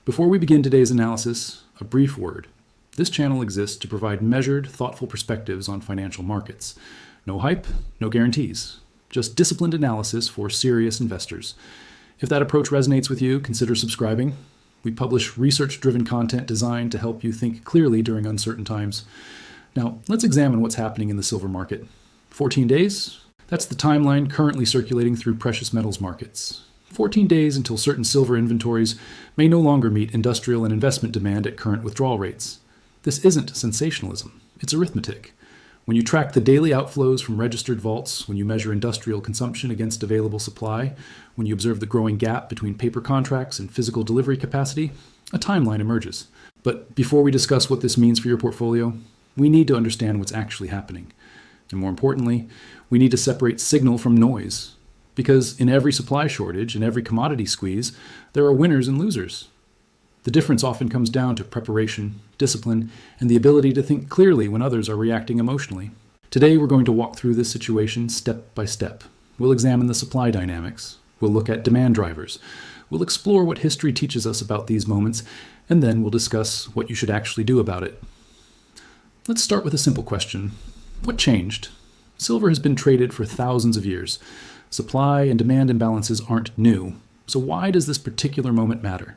Before we begin today's analysis, a brief word. This channel exists to provide measured, thoughtful perspectives on financial markets. No hype, no guarantees. Just disciplined analysis for serious investors. If that approach resonates with you, consider subscribing. We publish research-driven content designed to help you think clearly during uncertain times. Now, let's examine what's happening in the silver market. 14 days? That's the timeline currently circulating through precious metals markets. 14 days until certain silver inventories may no longer meet industrial and investment demand at current withdrawal rates. This isn't sensationalism, it's arithmetic. When you track the daily outflows from registered vaults, when you measure industrial consumption against available supply, when you observe the growing gap between paper contracts and physical delivery capacity, a timeline emerges. But before we discuss what this means for your portfolio, we need to understand what's actually happening. And more importantly, we need to separate signal from noise. Because in every supply shortage and every commodity squeeze, there are winners and losers. The difference often comes down to preparation, discipline, and the ability to think clearly when others are reacting emotionally. Today, we're going to walk through this situation step by step. We'll examine the supply dynamics. We'll look at demand drivers. We'll explore what history teaches us about these moments, and then we'll discuss what you should actually do about it. Let's start with a simple question. What changed? Silver has been traded for thousands of years. Supply and demand imbalances aren't new. So why does this particular moment matter?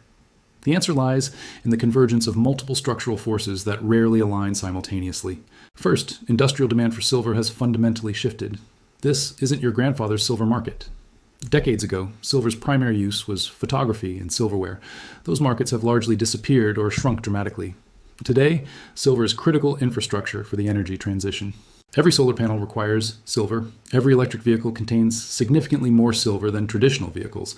The answer lies in the convergence of multiple structural forces that rarely align simultaneously. First, industrial demand for silver has fundamentally shifted. This isn't your grandfather's silver market. Decades ago, silver's primary use was photography and silverware. Those markets have largely disappeared or shrunk dramatically. Today, silver is critical infrastructure for the energy transition. Every solar panel requires silver. Every electric vehicle contains significantly more silver than traditional vehicles.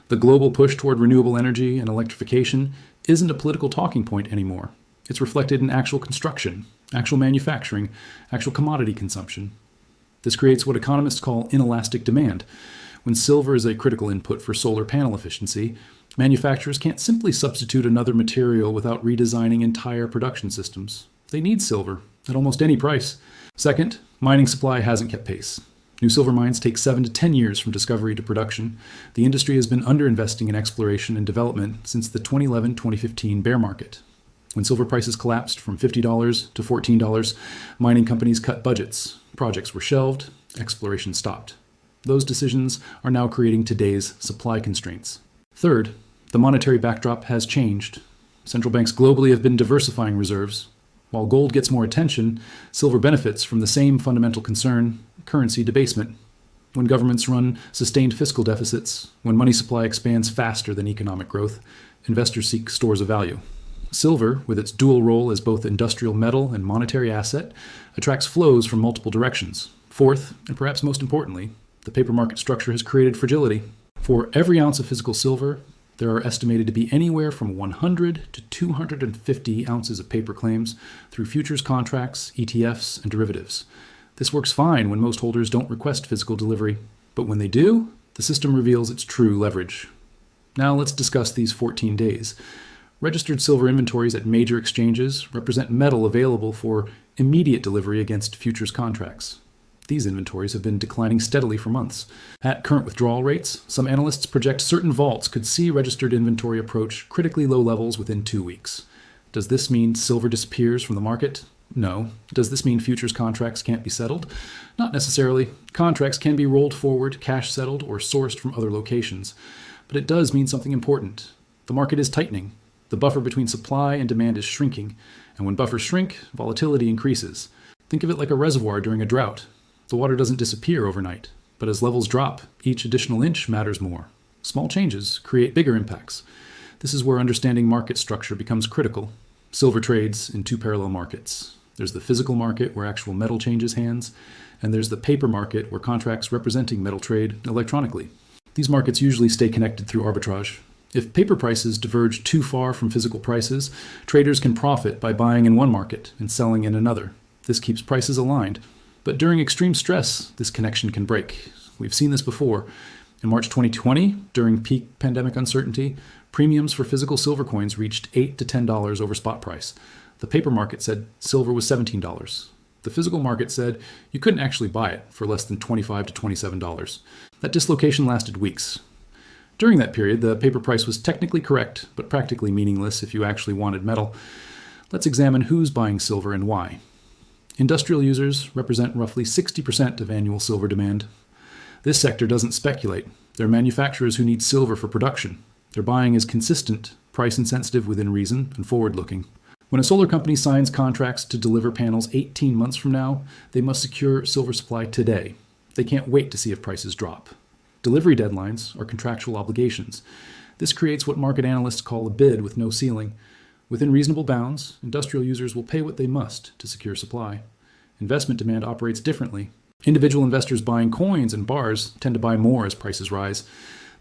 The global push toward renewable energy and electrification isn't a political talking point anymore. It's reflected in actual construction, actual manufacturing, actual commodity consumption. This creates what economists call inelastic demand. When silver is a critical input for solar panel efficiency, manufacturers can't simply substitute another material without redesigning entire production systems. They need silver at almost any price. Second, mining supply hasn't kept pace. New silver mines take 7 to 10 years from discovery to production. The industry has been underinvesting in exploration and development since the 2011-2015 bear market. When silver prices collapsed from $50 to $14, mining companies cut budgets. Projects were shelved, exploration stopped. Those decisions are now creating today's supply constraints. Third, the monetary backdrop has changed. Central banks globally have been diversifying reserves. While gold gets more attention, silver benefits from the same fundamental concern, currency debasement. When governments run sustained fiscal deficits, when money supply expands faster than economic growth, investors seek stores of value. Silver, with its dual role as both industrial metal and monetary asset, attracts flows from multiple directions. Fourth, and perhaps most importantly, the paper market structure has created fragility. For every ounce of physical silver, there are estimated to be anywhere from 100 to 250 ounces of paper claims through futures contracts, ETFs, and derivatives. This works fine when most holders don't request physical delivery, but when they do, the system reveals its true leverage. Now let's discuss these 14 days. Registered silver inventories at major exchanges represent metal available for immediate delivery against futures contracts. These inventories have been declining steadily for months. At current withdrawal rates, some analysts project certain vaults could see registered inventory approach critically low levels within 2 weeks. Does this mean silver disappears from the market? No. Does this mean futures contracts can't be settled? Not necessarily. Contracts can be rolled forward, cash settled, or sourced from other locations. But it does mean something important. The market is tightening. The buffer between supply and demand is shrinking. And when buffers shrink, volatility increases. Think of it like a reservoir during a drought. The water doesn't disappear overnight, but as levels drop, each additional inch matters more. Small changes create bigger impacts. This is where understanding market structure becomes critical. Silver trades in two parallel markets. There's the physical market where actual metal changes hands, and there's the paper market where contracts representing metal trade electronically. These markets usually stay connected through arbitrage. If paper prices diverge too far from physical prices, traders can profit by buying in one market and selling in another. This keeps prices aligned. But during extreme stress, this connection can break. We've seen this before. In March 2020, during peak pandemic uncertainty, premiums for physical silver coins reached $8 to $10 over spot price. The paper market said silver was $17. The physical market said you couldn't actually buy it for less than $25 to $27. That dislocation lasted weeks. During that period, the paper price was technically correct, but practically meaningless if you actually wanted metal. Let's examine who's buying silver and why. Industrial users represent roughly 60% of annual silver demand. This sector doesn't speculate. They're manufacturers who need silver for production. Their buying is consistent, price insensitive within reason, and forward-looking. When a solar company signs contracts to deliver panels 18 months from now, they must secure silver supply today. They can't wait to see if prices drop. Delivery deadlines are contractual obligations. This creates what market analysts call a bid with no ceiling. Within reasonable bounds, industrial users will pay what they must to secure supply. Investment demand operates differently. Individual investors buying coins and bars tend to buy more as prices rise.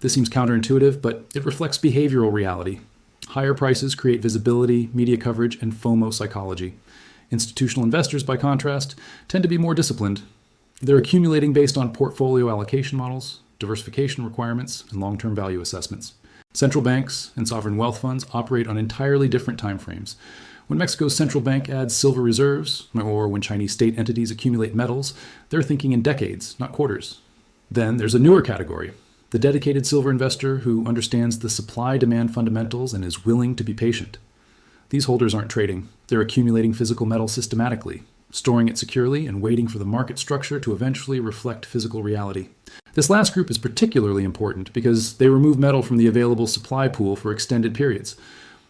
This seems counterintuitive, but it reflects behavioral reality. Higher prices create visibility, media coverage, and FOMO psychology. Institutional investors, by contrast, tend to be more disciplined. They're accumulating based on portfolio allocation models, diversification requirements, and long-term value assessments. Central banks and sovereign wealth funds operate on entirely different timeframes. When Mexico's central bank adds silver reserves, or when Chinese state entities accumulate metals, they're thinking in decades, not quarters. Then there's a newer category, the dedicated silver investor who understands the supply-demand fundamentals and is willing to be patient. These holders aren't trading. They're accumulating physical metal systematically, storing it securely and waiting for the market structure to eventually reflect physical reality. This last group is particularly important because they remove metal from the available supply pool for extended periods.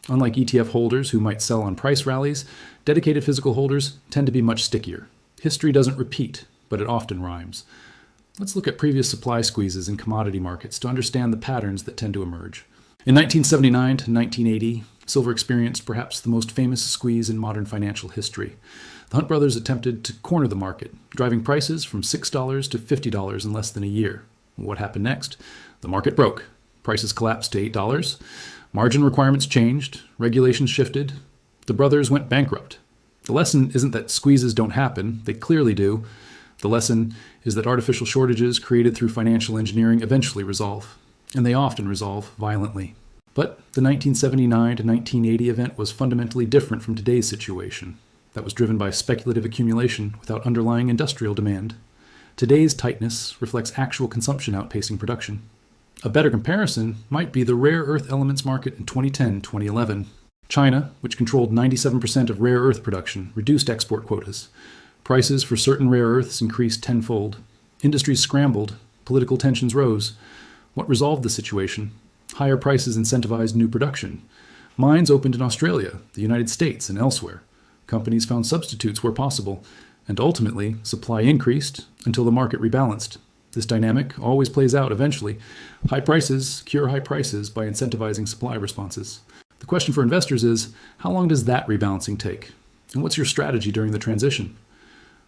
Unlike ETF holders who might sell on price rallies, dedicated physical holders tend to be much stickier. History doesn't repeat, but it often rhymes. Let's look at previous supply squeezes in commodity markets to understand the patterns that tend to emerge. In 1979 to 1980, silver experienced perhaps the most famous squeeze in modern financial history. The Hunt brothers attempted to corner the market, driving prices from $6 to $50 in less than a year. What happened next? The market broke. Prices collapsed to $8. Margin requirements changed. Regulations shifted. The brothers went bankrupt. The lesson isn't that squeezes don't happen. They clearly do. The lesson is that artificial shortages created through financial engineering eventually resolve, and they often resolve violently. But the 1979 to 1980 event was fundamentally different from today's situation. That was driven by speculative accumulation without underlying industrial demand. Today's tightness reflects actual consumption outpacing production. A better comparison might be the rare earth elements market in 2010-2011. China, which controlled 97% of rare earth production, reduced export quotas. Prices for certain rare earths increased tenfold. Industries scrambled. Political tensions rose. What resolved the situation? Higher prices incentivized new production. Mines opened in Australia, the United States, and elsewhere. Companies found substitutes where possible, and ultimately, supply increased until the market rebalanced. This dynamic always plays out eventually. High prices cure high prices by incentivizing supply responses. The question for investors is, how long does that rebalancing take? And what's your strategy during the transition?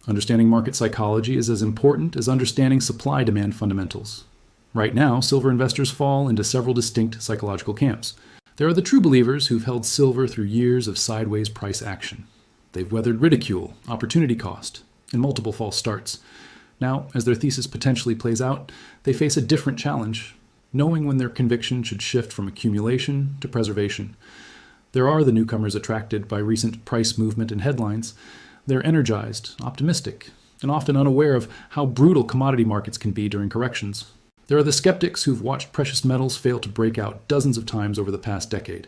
Understanding market psychology is as important as understanding supply-demand fundamentals. Right now, silver investors fall into several distinct psychological camps. There are the true believers who've held silver through years of sideways price action. They've weathered ridicule, opportunity cost, and multiple false starts. Now, as their thesis potentially plays out, they face a different challenge, knowing when their conviction should shift from accumulation to preservation. There are the newcomers attracted by recent price movement and headlines. They're energized, optimistic, and often unaware of how brutal commodity markets can be during corrections. There are the skeptics who've watched precious metals fail to break out dozens of times over the past decade.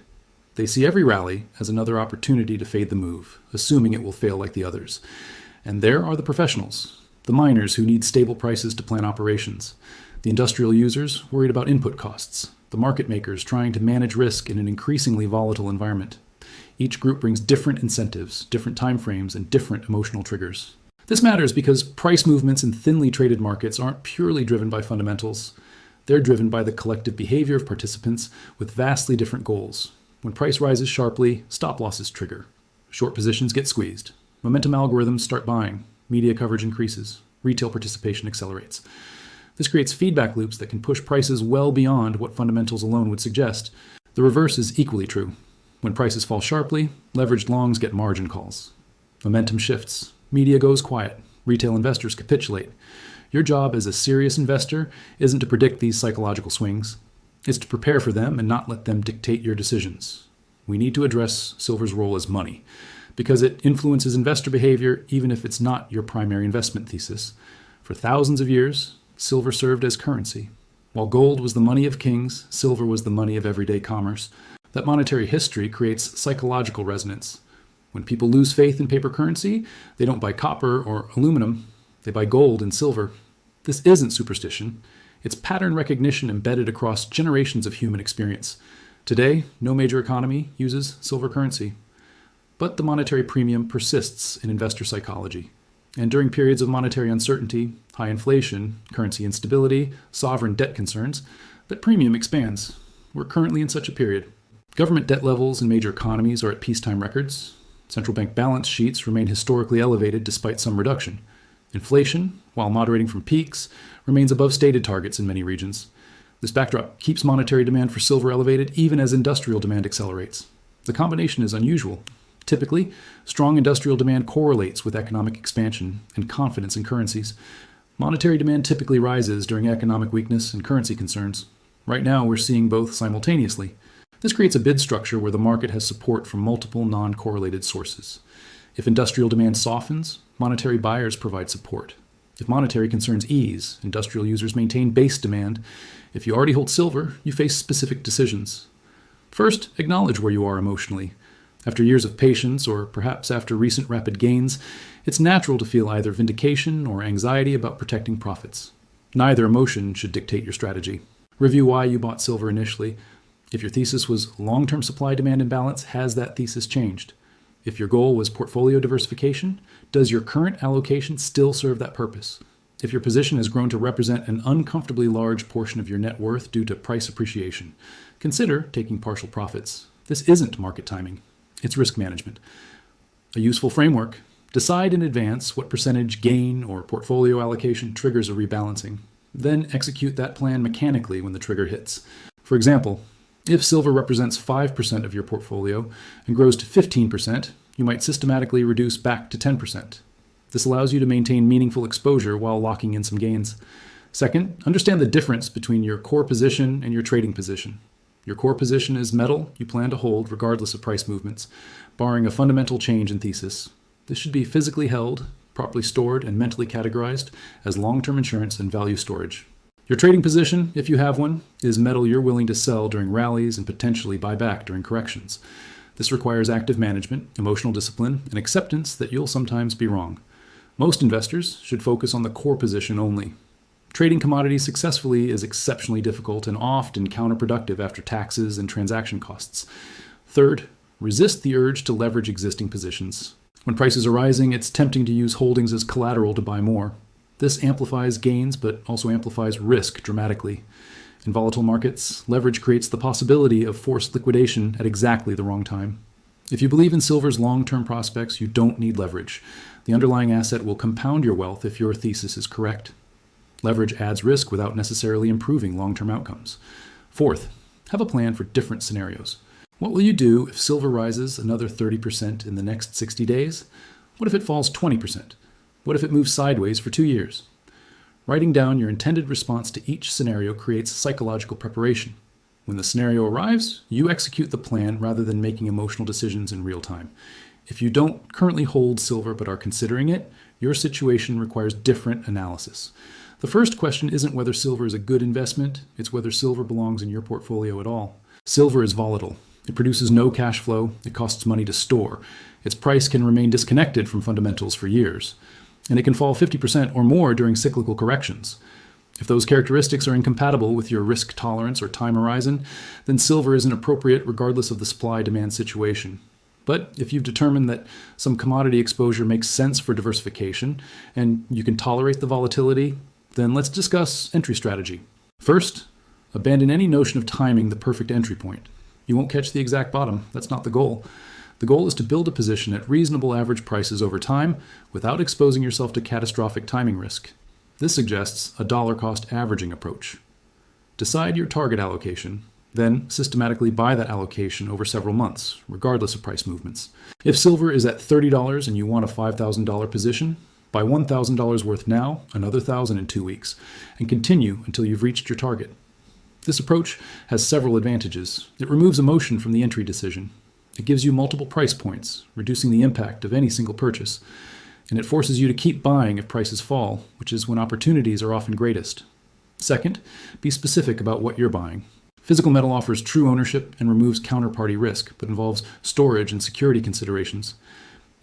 They see every rally as another opportunity to fade the move, assuming it will fail like the others. And there are the professionals, the miners who need stable prices to plan operations, the industrial users worried about input costs, the market makers trying to manage risk in an increasingly volatile environment. Each group brings different incentives, different timeframes, and different emotional triggers. This matters because price movements in thinly traded markets aren't purely driven by fundamentals. They're driven by the collective behavior of participants with vastly different goals. When price rises sharply, stop losses trigger. Short positions get squeezed. Momentum algorithms start buying. Media coverage increases. Retail participation accelerates. This creates feedback loops that can push prices well beyond what fundamentals alone would suggest. The reverse is equally true. When prices fall sharply, leveraged longs get margin calls. Momentum shifts. Media goes quiet. Retail investors capitulate. Your job as a serious investor isn't to predict these psychological swings. It's to prepare for them and not let them dictate your decisions. We need to address silver's role as money, because it influences investor behavior even if it's not your primary investment thesis. For thousands of years, silver served as currency. While gold was the money of kings, silver was the money of everyday commerce. That monetary history creates psychological resonance. When people lose faith in paper currency, they don't buy copper or aluminum, they buy gold and silver. This isn't superstition. It's pattern recognition embedded across generations of human experience. Today, no major economy uses silver currency. But the monetary premium persists in investor psychology. And during periods of monetary uncertainty, high inflation, currency instability, sovereign debt concerns, that premium expands. We're currently in such a period. Government debt levels in major economies are at peacetime records. Central bank balance sheets remain historically elevated despite some reduction. Inflation, while moderating from peaks, remains above stated targets in many regions. This backdrop keeps monetary demand for silver elevated even as industrial demand accelerates. The combination is unusual. Typically, strong industrial demand correlates with economic expansion and confidence in currencies. Monetary demand typically rises during economic weakness and currency concerns. Right now, we're seeing both simultaneously. This creates a bid structure where the market has support from multiple non-correlated sources. If industrial demand softens, monetary buyers provide support. If monetary concerns ease, industrial users maintain base demand. If you already hold silver, you face specific decisions. First, acknowledge where you are emotionally. After years of patience, or perhaps after recent rapid gains, it's natural to feel either vindication or anxiety about protecting profits. Neither emotion should dictate your strategy. Review why you bought silver initially. If your thesis was long-term supply-demand imbalance, has that thesis changed? If your goal was portfolio diversification, does your current allocation still serve that purpose? If your position has grown to represent an uncomfortably large portion of your net worth due to price appreciation, consider taking partial profits. This isn't market timing. It's risk management. A useful framework: decide in advance what percentage gain or portfolio allocation triggers a rebalancing. Then execute that plan mechanically when the trigger hits. For example, if silver represents 5% of your portfolio and grows to 15%, you might systematically reduce back to 10%. This allows you to maintain meaningful exposure while locking in some gains. Second, understand the difference between your core position and your trading position. Your core position is metal you plan to hold regardless of price movements, barring a fundamental change in thesis. This should be physically held, properly stored, and mentally categorized as long-term insurance and value storage. Your trading position, if you have one, is metal you're willing to sell during rallies and potentially buy back during corrections. This requires active management, emotional discipline, and acceptance that you'll sometimes be wrong. Most investors should focus on the core position only. Trading commodities successfully is exceptionally difficult and often counterproductive after taxes and transaction costs. Third, resist the urge to leverage existing positions. When prices are rising, it's tempting to use holdings as collateral to buy more. This amplifies gains, but also amplifies risk dramatically. In volatile markets, leverage creates the possibility of forced liquidation at exactly the wrong time. If you believe in silver's long-term prospects, you don't need leverage. The underlying asset will compound your wealth if your thesis is correct. Leverage adds risk without necessarily improving long-term outcomes. Fourth, have a plan for different scenarios. What will you do if silver rises another 30% in the next 60 days? What if it falls 20%? What if it moves sideways for 2 years? Writing down your intended response to each scenario creates psychological preparation. When the scenario arrives, you execute the plan rather than making emotional decisions in real time. If you don't currently hold silver but are considering it, your situation requires different analysis. The first question isn't whether silver is a good investment, it's whether silver belongs in your portfolio at all. Silver is volatile. It produces no cash flow, it costs money to store. Its price can remain disconnected from fundamentals for years. And it can fall 50% or more during cyclical corrections. If those characteristics are incompatible with your risk tolerance or time horizon, then silver isn't appropriate regardless of the supply-demand situation. But if you've determined that some commodity exposure makes sense for diversification, and you can tolerate the volatility, then let's discuss entry strategy. First, abandon any notion of timing the perfect entry point. You won't catch the exact bottom. That's not the goal. The goal is to build a position at reasonable average prices over time without exposing yourself to catastrophic timing risk. This suggests a dollar-cost averaging approach. Decide your target allocation, then systematically buy that allocation over several months, regardless of price movements. If silver is at $30 and you want a $5,000 position, buy $1,000 worth now, another $1,000 in 2 weeks, and continue until you've reached your target. This approach has several advantages. It removes emotion from the entry decision. It gives you multiple price points, reducing the impact of any single purchase. And it forces you to keep buying if prices fall, which is when opportunities are often greatest. Second, be specific about what you're buying. Physical metal offers true ownership and removes counterparty risk, but involves storage and security considerations.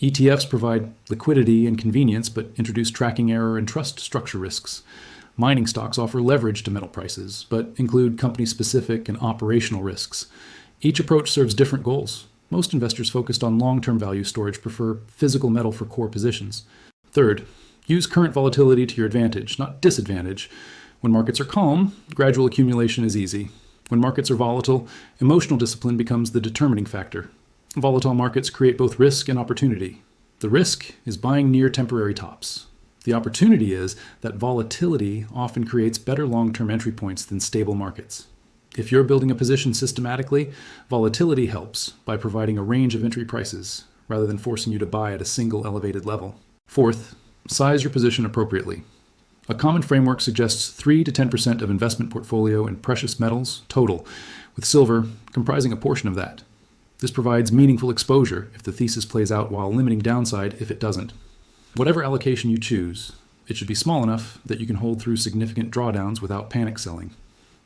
ETFs provide liquidity and convenience, but introduce tracking error and trust structure risks. Mining stocks offer leverage to metal prices, but include company-specific and operational risks. Each approach serves different goals. Most investors focused on long-term value storage prefer physical metal for core positions. Third, use current volatility to your advantage, not disadvantage. When markets are calm, gradual accumulation is easy. When markets are volatile, emotional discipline becomes the determining factor. Volatile markets create both risk and opportunity. The risk is buying near temporary tops. The opportunity is that volatility often creates better long-term entry points than stable markets. If you're building a position systematically, volatility helps by providing a range of entry prices rather than forcing you to buy at a single elevated level. Fourth, size your position appropriately. A common framework suggests 3 to 10% of investment portfolio in precious metals total, with silver comprising a portion of that. This provides meaningful exposure if the thesis plays out while limiting downside if it doesn't. Whatever allocation you choose, it should be small enough that you can hold through significant drawdowns without panic selling.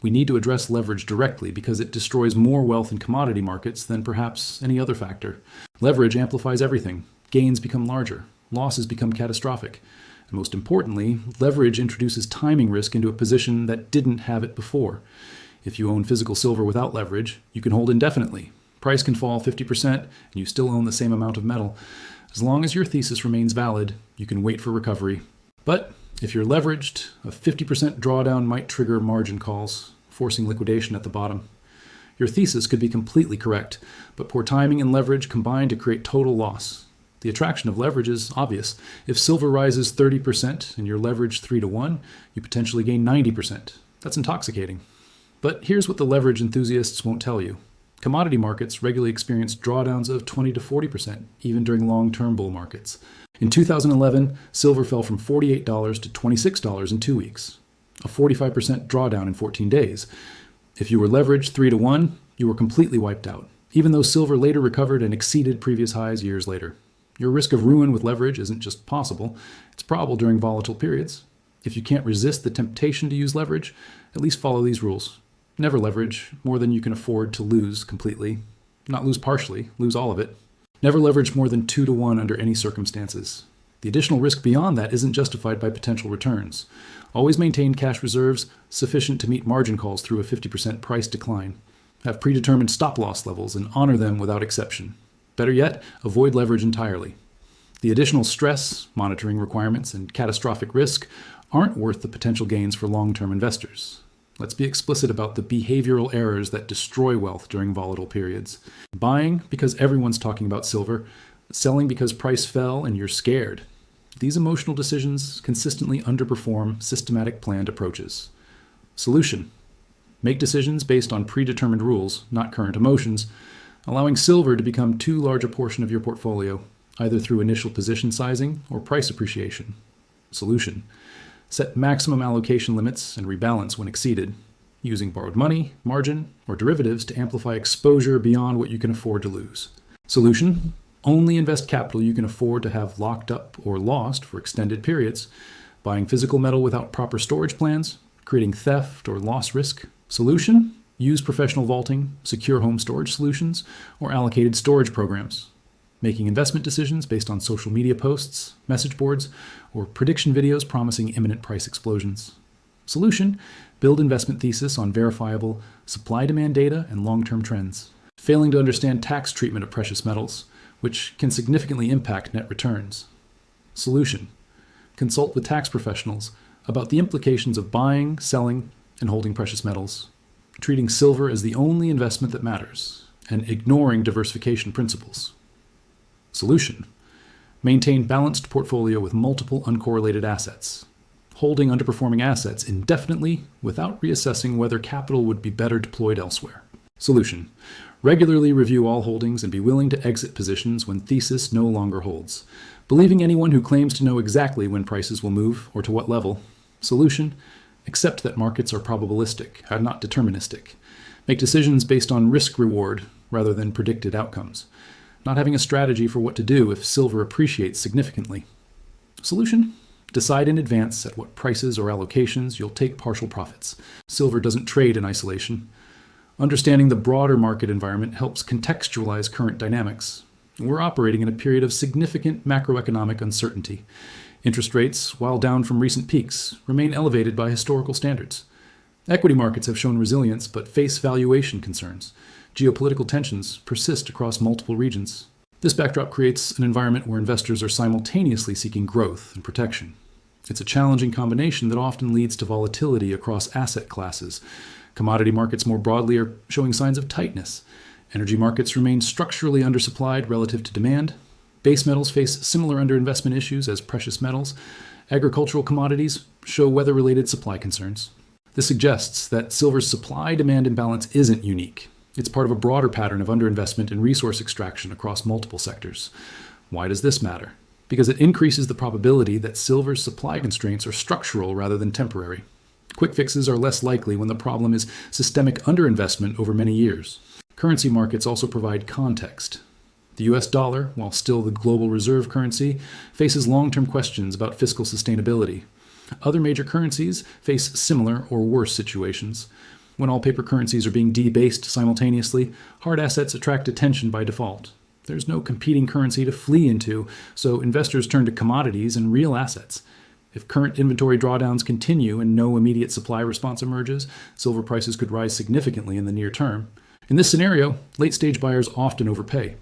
We need to address leverage directly because it destroys more wealth in commodity markets than perhaps any other factor. Leverage amplifies everything. Gains become larger. Losses become catastrophic. And most importantly, leverage introduces timing risk into a position that didn't have it before. If you own physical silver without leverage, you can hold indefinitely. Price can fall 50% and you still own the same amount of metal. As long as your thesis remains valid, you can wait for recovery. But if you're leveraged, a 50% drawdown might trigger margin calls, forcing liquidation at the bottom. Your thesis could be completely correct, but poor timing and leverage combine to create total loss. The attraction of leverage is obvious. If silver rises 30% and you're leveraged 3 to 1, you potentially gain 90%. That's intoxicating. But here's what the leverage enthusiasts won't tell you. Commodity markets regularly experience drawdowns of 20 to 40%, even during long-term bull markets. In 2011, silver fell from $48 to $26 in 2 weeks, a 45% drawdown in 14 days. If you were leveraged 3 to 1, you were completely wiped out, even though silver later recovered and exceeded previous highs years later. Your risk of ruin with leverage isn't just possible, it's probable during volatile periods. If you can't resist the temptation to use leverage, at least follow these rules. Never leverage more than you can afford to lose completely. Not lose partially, lose all of it. Never leverage more than 2 to 1 under any circumstances. The additional risk beyond that isn't justified by potential returns. Always maintain cash reserves sufficient to meet margin calls through a 50% price decline. Have predetermined stop-loss levels and honor them without exception. Better yet, avoid leverage entirely. The additional stress, monitoring requirements, and catastrophic risk aren't worth the potential gains for long-term investors. Let's be explicit about the behavioral errors that destroy wealth during volatile periods. Buying because everyone's talking about silver, selling because price fell and you're scared. These emotional decisions consistently underperform systematic planned approaches. Solution: make decisions based on predetermined rules, not current emotions, allowing silver to become too large a portion of your portfolio, either through initial position sizing or price appreciation. Solution: set maximum allocation limits and rebalance when exceeded, using borrowed money, margin, or derivatives to amplify exposure beyond what you can afford to lose. Solution: only invest capital you can afford to have locked up or lost for extended periods, buying physical metal without proper storage plans, creating theft or loss risk. Solution: use professional vaulting, secure home storage solutions, or allocated storage programs. Making investment decisions based on social media posts, message boards, or prediction videos promising imminent price explosions. Solution: build investment thesis on verifiable supply-demand data and long-term trends. Failing to understand tax treatment of precious metals, which can significantly impact net returns. Solution: consult with tax professionals about the implications of buying, selling, and holding precious metals, treating silver as the only investment that matters, and ignoring diversification principles. Solution: maintain balanced portfolio with multiple uncorrelated assets, holding underperforming assets indefinitely without reassessing whether capital would be better deployed elsewhere. Solution: regularly review all holdings and be willing to exit positions when thesis no longer holds, believing anyone who claims to know exactly when prices will move or to what level. Solution: accept that markets are probabilistic and not deterministic. Make decisions based on risk-reward rather than predicted outcomes, not having a strategy for what to do if silver appreciates significantly. Solution: Decide in advance at what prices or allocations you'll take partial profits. Silver doesn't trade in isolation. Understanding the broader market environment helps contextualize current dynamics. We're operating in a period of significant macroeconomic uncertainty. Interest rates, while down from recent peaks, remain elevated by historical standards. Equity markets have shown resilience but face valuation concerns. Geopolitical tensions persist across multiple regions. This backdrop creates an environment where investors are simultaneously seeking growth and protection. It's a challenging combination that often leads to volatility across asset classes. Commodity markets more broadly are showing signs of tightness. Energy markets remain structurally undersupplied relative to demand. Base metals face similar underinvestment issues as precious metals. Agricultural commodities show weather-related supply concerns. This suggests that silver's supply-demand imbalance isn't unique. It's part of a broader pattern of underinvestment in resource extraction across multiple sectors. Why does this matter? Because it increases the probability that silver's supply constraints are structural rather than temporary. Quick fixes are less likely when the problem is systemic underinvestment over many years. Currency markets also provide context. The US dollar, while still the global reserve currency, faces long-term questions about fiscal sustainability. Other major currencies face similar or worse situations. When all paper currencies are being debased simultaneously, hard assets attract attention by default. There's no competing currency to flee into, so investors turn to commodities and real assets. If current inventory drawdowns continue and no immediate supply response emerges, silver prices could rise significantly in the near term. In this scenario, late-stage buyers often overpay.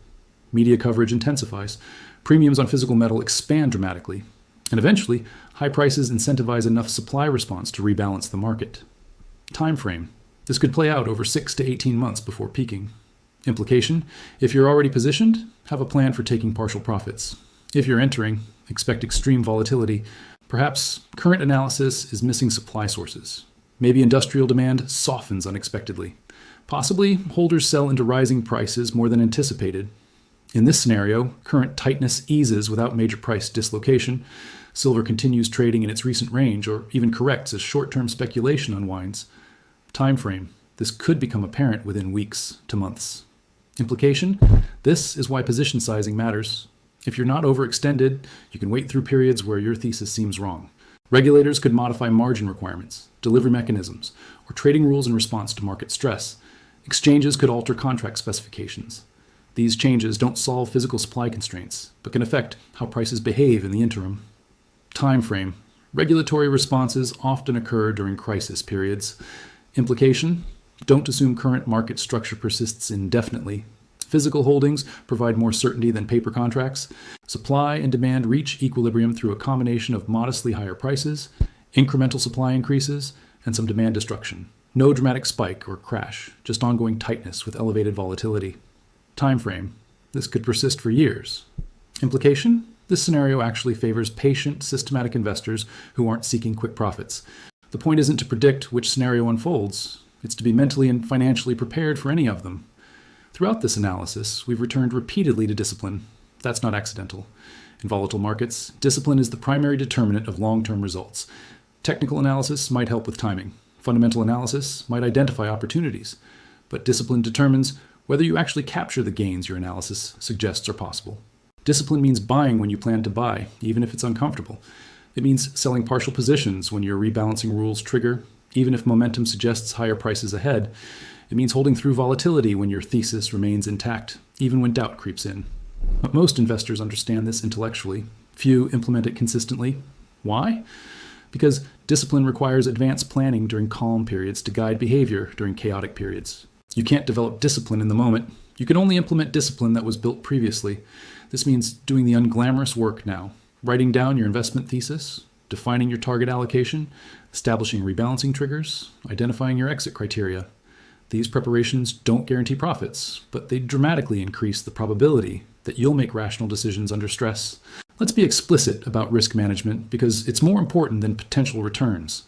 Media coverage intensifies. Premiums on physical metal expand dramatically. And eventually, high prices incentivize enough supply response to rebalance the market. Time frame. This could play out over 6 to 18 months before peaking. Implication: if you're already positioned, have a plan for taking partial profits. If you're entering, expect extreme volatility. Perhaps current analysis is missing supply sources. Maybe industrial demand softens unexpectedly. Possibly, holders sell into rising prices more than anticipated. In this scenario, current tightness eases without major price dislocation. Silver continues trading in its recent range or even corrects as short-term speculation unwinds. Time frame. This could become apparent within weeks to months. Implication: this is why position sizing matters. If you're not overextended, you can wait through periods where your thesis seems wrong. Regulators could modify margin requirements, delivery mechanisms, or trading rules in response to market stress. Exchanges could alter contract specifications. These changes don't solve physical supply constraints, but can affect how prices behave in the interim. Time frame. Regulatory responses often occur during crisis periods. Implication: don't assume current market structure persists indefinitely. Physical holdings provide more certainty than paper contracts. Supply and demand reach equilibrium through a combination of modestly higher prices, incremental supply increases, and some demand destruction. No dramatic spike or crash, just ongoing tightness with elevated volatility. Time frame. This could persist for years. Implication: this scenario actually favors patient, systematic investors who aren't seeking quick profits. The point isn't to predict which scenario unfolds. It's to be mentally and financially prepared for any of them. Throughout this analysis, we've returned repeatedly to discipline. That's not accidental. In volatile markets, discipline is the primary determinant of long-term results. Technical analysis might help with timing. Fundamental analysis might identify opportunities. But discipline determines whether you actually capture the gains your analysis suggests are possible. Discipline means buying when you plan to buy, even if it's uncomfortable. It means selling partial positions when your rebalancing rules trigger, even if momentum suggests higher prices ahead. It means holding through volatility when your thesis remains intact, even when doubt creeps in. But most investors understand this intellectually. Few implement it consistently. Why? Because discipline requires advanced planning during calm periods to guide behavior during chaotic periods. You can't develop discipline in the moment. You can only implement discipline that was built previously. This means doing the unglamorous work now. Writing down your investment thesis, defining your target allocation, establishing rebalancing triggers, identifying your exit criteria. These preparations don't guarantee profits, but they dramatically increase the probability that you'll make rational decisions under stress. Let's be explicit about risk management because it's more important than potential returns.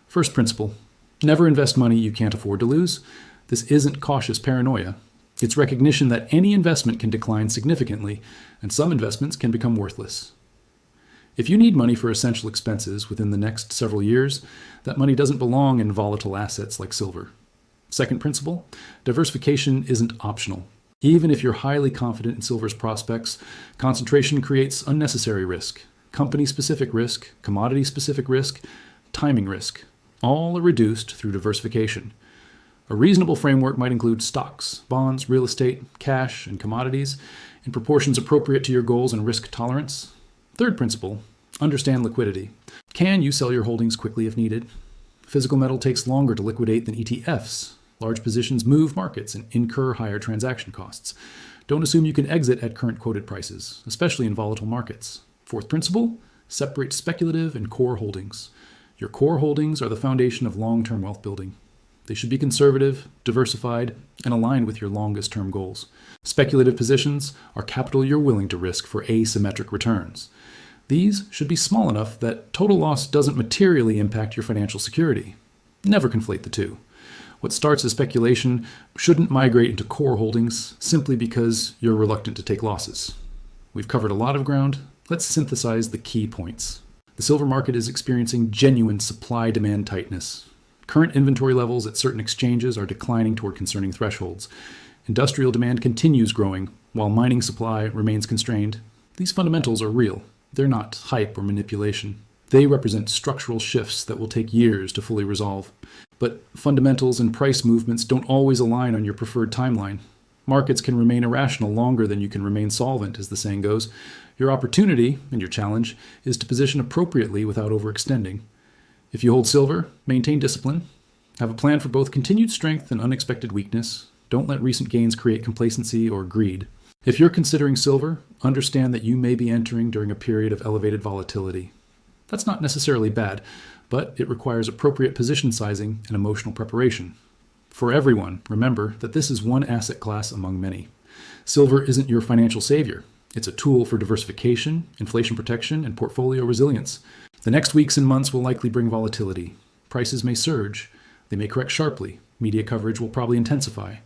First principle: never invest money you can't afford to lose. This isn't cautious paranoia. It's recognition that any investment can decline significantly, and some investments can become worthless. If you need money for essential expenses within the next several years, that money doesn't belong in volatile assets like silver. Second principle: diversification isn't optional. Even if you're highly confident in silver's prospects, concentration creates unnecessary risk. company-specific risk, commodity-specific risk, timing risk. All are reduced through diversification. A reasonable framework might include stocks, bonds, real estate, cash, and commodities in proportions appropriate to your goals and risk tolerance. Third principle, understand liquidity. Can you sell your holdings quickly if needed? Physical metal takes longer to liquidate than ETFs. Large positions move markets and incur higher transaction costs. Don't assume you can exit at current quoted prices, especially in volatile markets. Fourth principle, separate speculative and core holdings. Your core holdings are the foundation of long-term wealth building. They should be conservative, diversified, and aligned with your longest-term goals. Speculative positions are capital you're willing to risk for asymmetric returns. These should be small enough that total loss doesn't materially impact your financial security. Never conflate the two. What starts as speculation shouldn't migrate into core holdings simply because you're reluctant to take losses. We've covered a lot of ground. Let's synthesize the key points. The silver market is experiencing genuine supply-demand tightness. Current inventory levels at certain exchanges are declining toward concerning thresholds. Industrial demand continues growing, while mining supply remains constrained. These fundamentals are real. They're not hype or manipulation. They represent structural shifts that will take years to fully resolve. But fundamentals and price movements don't always align on your preferred timeline. Markets can remain irrational longer than you can remain solvent, as the saying goes. Your opportunity, and your challenge, is to position appropriately without overextending. If you hold silver, maintain discipline. Have a plan for both continued strength and unexpected weakness. Don't let recent gains create complacency or greed. If you're considering silver, understand that you may be entering during a period of elevated volatility. That's not necessarily bad, but it requires appropriate position sizing and emotional preparation. For everyone, remember that this is one asset class among many. Silver isn't your financial savior. It's a tool for diversification, inflation protection, and portfolio resilience. The next weeks and months will likely bring volatility. Prices may surge. They may correct sharply. Media coverage will probably intensify.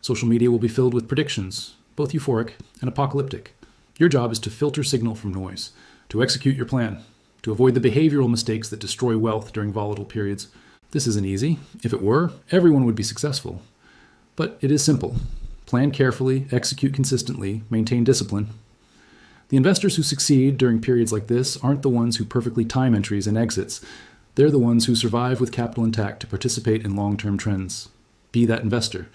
Social media will be filled with predictions, both euphoric and apocalyptic. Your job is to filter signal from noise, to execute your plan, to avoid the behavioral mistakes that destroy wealth during volatile periods. This isn't easy. If it were, everyone would be successful. But it is simple. Plan carefully, execute consistently, maintain discipline. The investors who succeed during periods like this aren't the ones who perfectly time entries and exits. They're the ones who survive with capital intact to participate in long-term trends. Be that investor.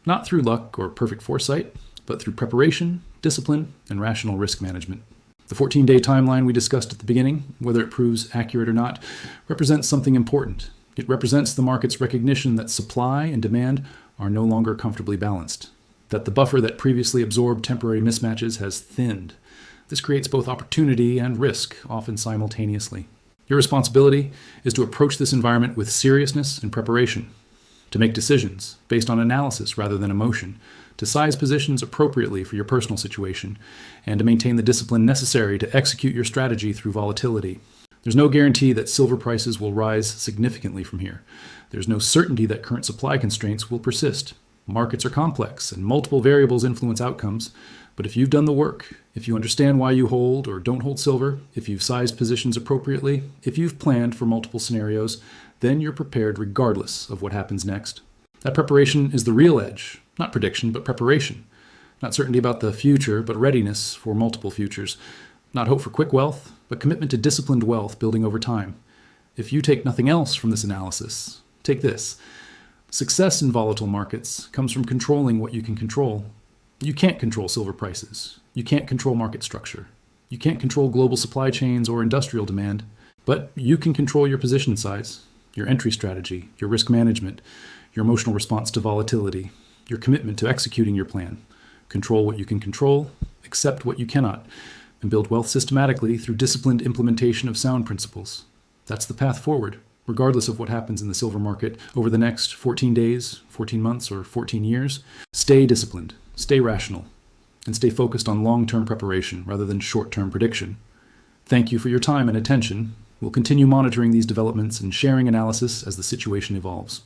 Not through luck or perfect foresight, but through preparation, discipline, and rational risk management. The 14-day timeline we discussed at the beginning, whether it proves accurate or not, represents something important. It represents the market's recognition that supply and demand are no longer comfortably balanced, that the buffer that previously absorbed temporary mismatches has thinned. This creates both opportunity and risk, often simultaneously. Your responsibility is to approach this environment with seriousness and preparation, to make decisions based on analysis rather than emotion, to size positions appropriately for your personal situation, and to maintain the discipline necessary to execute your strategy through volatility. There's no guarantee that silver prices will rise significantly from here. There's no certainty that current supply constraints will persist. Markets are complex, and multiple variables influence outcomes. But if you've done the work, if you understand why you hold or don't hold silver, if you've sized positions appropriately, if you've planned for multiple scenarios, then you're prepared regardless of what happens next. That preparation is the real edge. Not prediction, but preparation. Not certainty about the future, but readiness for multiple futures. Not hope for quick wealth, but commitment to disciplined wealth building over time. If you take nothing else from this analysis, take this. Success in volatile markets comes from controlling what you can control. You can't control silver prices. You can't control market structure. You can't control global supply chains or industrial demand, but you can control your position size, your entry strategy, your risk management, your emotional response to volatility, your commitment to executing your plan. Control what you can control, accept what you cannot, and build wealth systematically through disciplined implementation of sound principles. That's the path forward, regardless of what happens in the silver market over the next 14 days, 14 months, or 14 years. Stay disciplined. Stay rational, and stay focused on long-term preparation rather than short-term prediction. Thank you for your time and attention. We'll continue monitoring these developments and sharing analysis as the situation evolves.